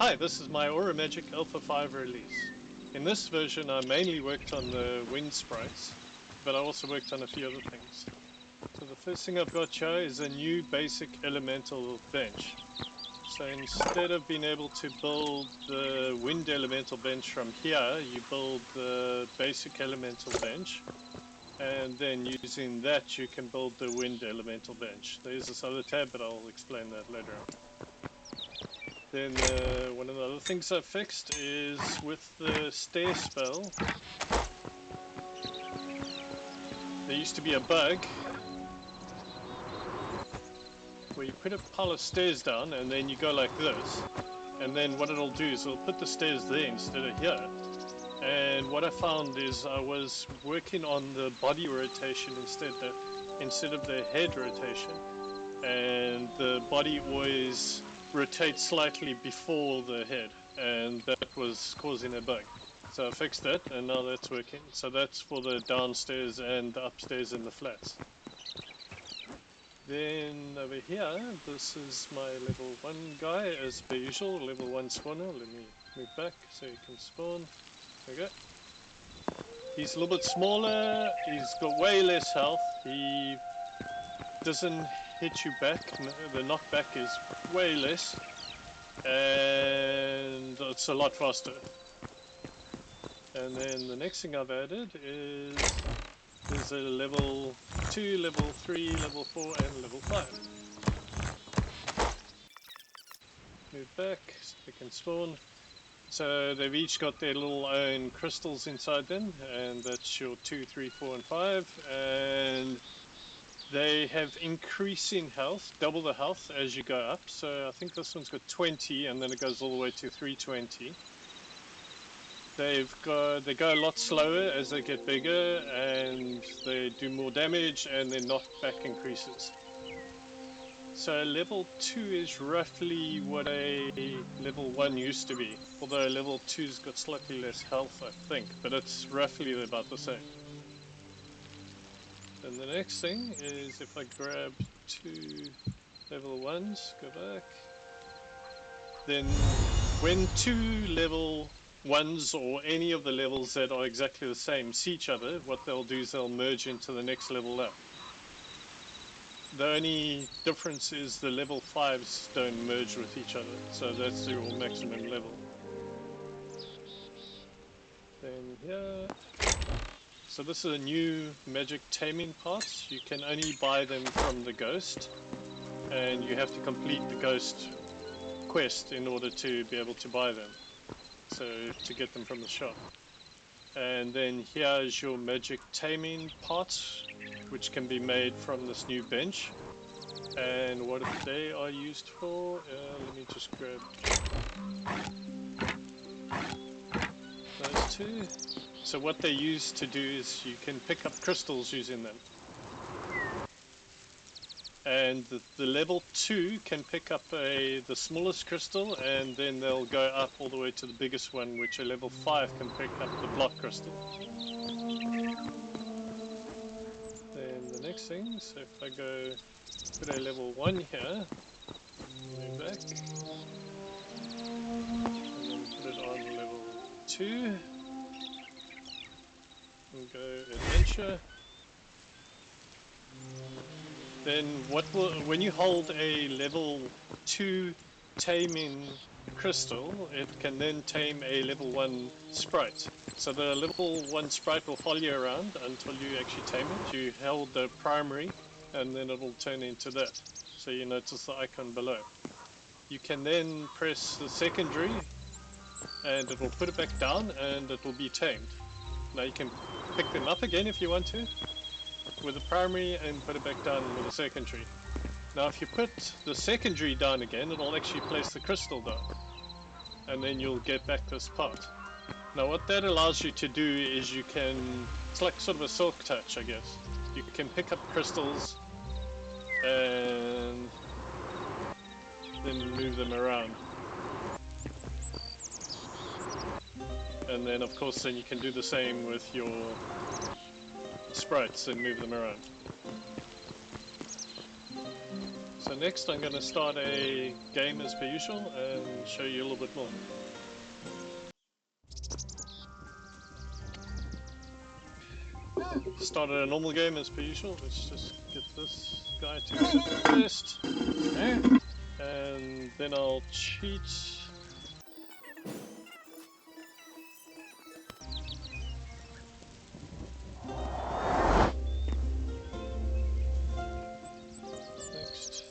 Hi, this is my Aura Magic Alpha 5 release. In this version I mainly worked on the wind sprites, but I also worked on a few other things. So the first thing I've got here is a new basic elemental bench. So instead of being able to build the wind elemental bench from here, you build the basic elemental bench, and then using that you can build the wind elemental bench. There's this other tab, but I'll explain that later on. Then one of the other things I fixed is with the stair spell. There used to be a bug where you put a pile of stairs down and then you go like this, and then what it'll do is it'll put the stairs there instead of here. And what I found is I was working on the body rotation instead of the head rotation, and the body always rotate slightly before the head, and that was causing a bug. So I fixed that, and now that's working. So that's for the downstairs and the upstairs in the flats. Then over here, this is my level 1 guy, as per usual, level 1 spawner. Let me move back so you can spawn. There we go. He's a little bit smaller, he's got way less health, he doesn't hit you back, the knockback is way less, and it's a lot faster. And then the next thing I've added is there's a level 2, level 3, level 4 and level 5. Move back so they can spawn. So they've each got their little own crystals inside them, and that's your 2, 3, 4 and 5, and they have increasing health, double the health as you go up. So I think this one's got 20, and then it goes all the way to 320. They go a lot slower as they get bigger, and they do more damage, and their knockback increases. So level 2 is roughly what a level 1 used to be, although level 2's got slightly less health, I think, but it's roughly about the same. And the next thing is if I grab 2 level 1s, go back, then when 2 level 1s or any of the levels that are exactly the same see each other, what they'll do is they'll merge into the next level up. The only difference is the level 5s don't merge with each other, so that's your maximum level. Then here, so this is a new magic taming parts. You can only buy them from the ghost, and you have to complete the ghost quest in order to be able to buy them, so to get them from the shop. And then here is your magic taming parts, which can be made from this new bench. And what they are used for, let me just grab those two. So what they use to do is you can pick up crystals using them. And the level 2 can pick up the smallest crystal, and then they'll go up all the way to the biggest one, which a level 5 can pick up the block crystal. Then the next thing, so if I go put a level 1 here, move back, and then put it on level 2, and go adventure. Then when you hold a level 2 taming crystal, it can then tame a level 1 sprite. So the level 1 sprite will follow you around until you actually tame it. You hold the primary, and then it will turn into that. So you notice the icon below. You can then press the secondary, and it will put it back down, and it will be tamed. Now you can pick them up again if you want to, with the primary, and put it back down with the secondary. Now if you put the secondary down again, it'll actually place the crystal down, and then you'll get back this part. Now what that allows you to do is you can, it's like sort of a silk touch, I guess. You can pick up crystals and then move them around. And then of course then you can do the same with your sprites and move them around. So So next I'm going to start a game as per usual and show you a little bit more. Started a normal game as per usual. Let's just get this guy to accept first. And then I'll cheat. Next.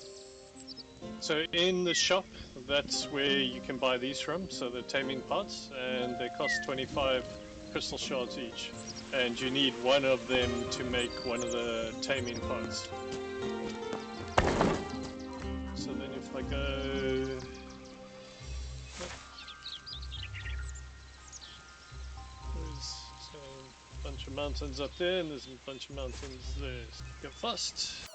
So in the shop, that's where you can buy these from. So the taming pots, and they cost 25 crystal shards each. And you need one of them to make one of the taming pots. So then if I go... There's a bunch of mountains up there, and there's a bunch of mountains there. So go fast.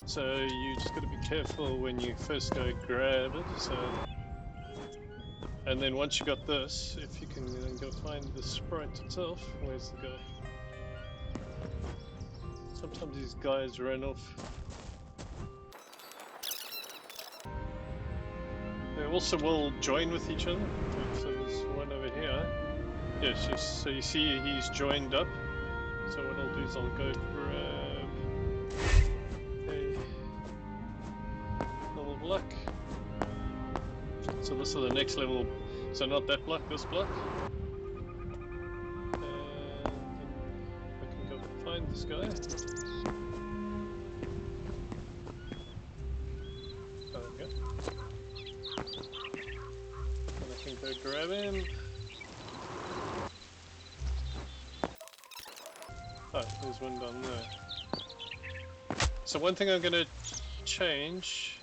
So you just got to be careful when you first go grab it. So, and then once you got this, if you can then go find the sprite itself. Where's the guy? Sometimes these guys run off. They also will join with each other. So there's one over here. Yes, just so you see he's joined up. So what I'll do is I'll go grab a normal block. So this is the next level. So not that block, this block. And then I can go find this guy. There we go. And I can go grab him. Oh, there's one down there. So one thing I'm going to change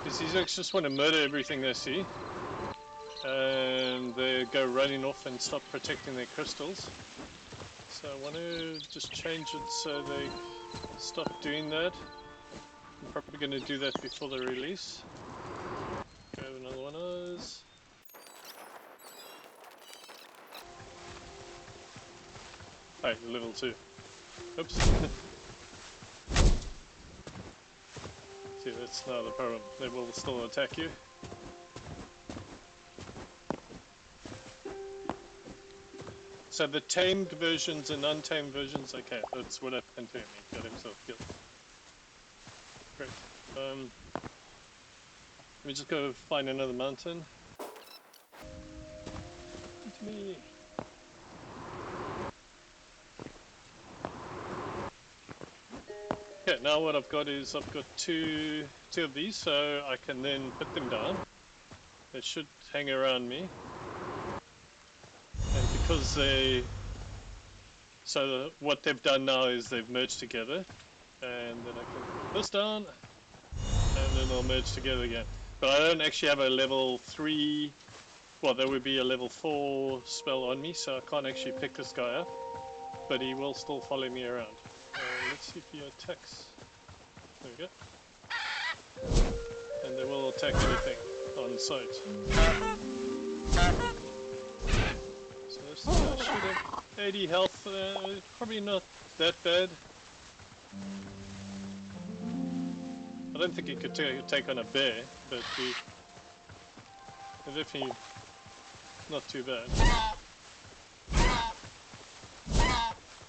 is these guys just want to murder everything they see. And they go running off and stop protecting their crystals. So I want to just change it so they stop doing that. I'm probably going to do that before the release. Grab another one of those. Alright, level 2. Oops. See, that's not the problem. They will still attack you. So the tamed versions and untamed versions, okay, that's what happened to him. He got himself killed. Great. Let me just go find another mountain. It's me. Okay, now what I've got is I've got two of these, so I can then put them down. They should hang around me. And because so what they've done now is they've merged together, and then I can put this down, and then they'll merge together again. But I don't actually have a level 3, well there would be a level 4 spell on me, so I can't actually pick this guy up, but he will still follow me around. Let's see if he attacks. There we go. And they will attack anything on sight. So this should have 80 health, probably not that bad. I don't think he could take on a bear, but they're definitely not too bad.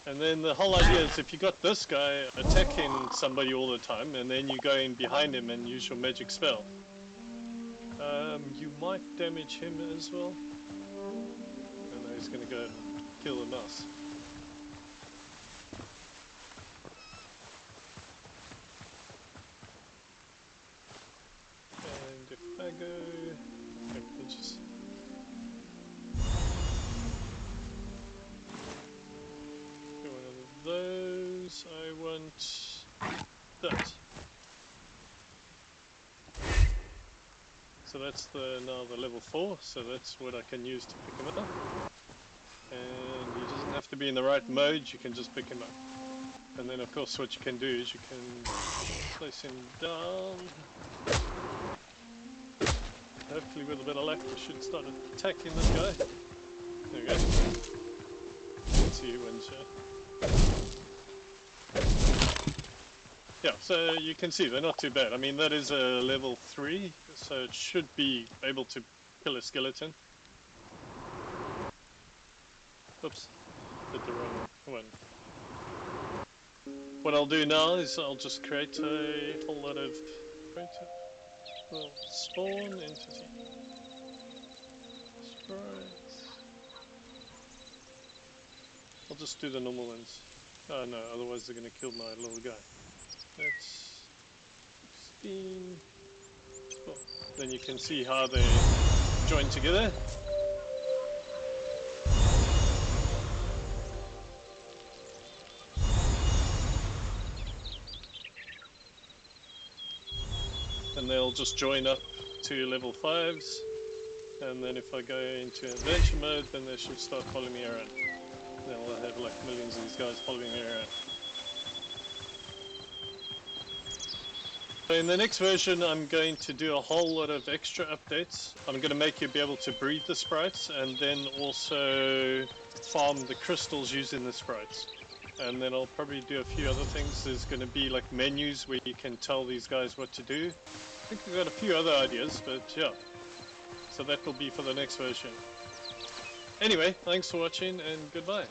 And then the whole idea is if you got this guy attacking somebody all the time, and then you go in behind him and use your magic spell, you might damage him as well. And then he's going to go kill the mouse. And if I go... I'll just... Those, I want that. So that's now the level 4, so that's what I can use to pick him up. And he doesn't have to be in the right mode, you can just pick him up. And then of course what you can do is you can place him down. Hopefully with a bit of luck we should start attacking this guy. There we go. Let's see who wins here. Yeah, so you can see they're not too bad. I mean, that is a level 3, so it should be able to kill a skeleton. Oops, did the wrong one. What I'll do now is I'll just create a whole lot of... Well, spawn entity. Sprites. I'll just do the normal ones. Oh no, otherwise they're going to kill my little guy. That's 16. Well, then you can see how they join together. And they'll just join up to level 5s. And then if I go into adventure mode, then they should start following me around. Then I'll have like millions of these guys following me around. In the next version, I'm going to do a whole lot of extra updates. I'm going to make you be able to breed the sprites and then also farm the crystals using the sprites. And then I'll probably do a few other things. There's going to be like menus where you can tell these guys what to do. I think we've got a few other ideas, but yeah. So that will be for the next version. Anyway, thanks for watching and goodbye.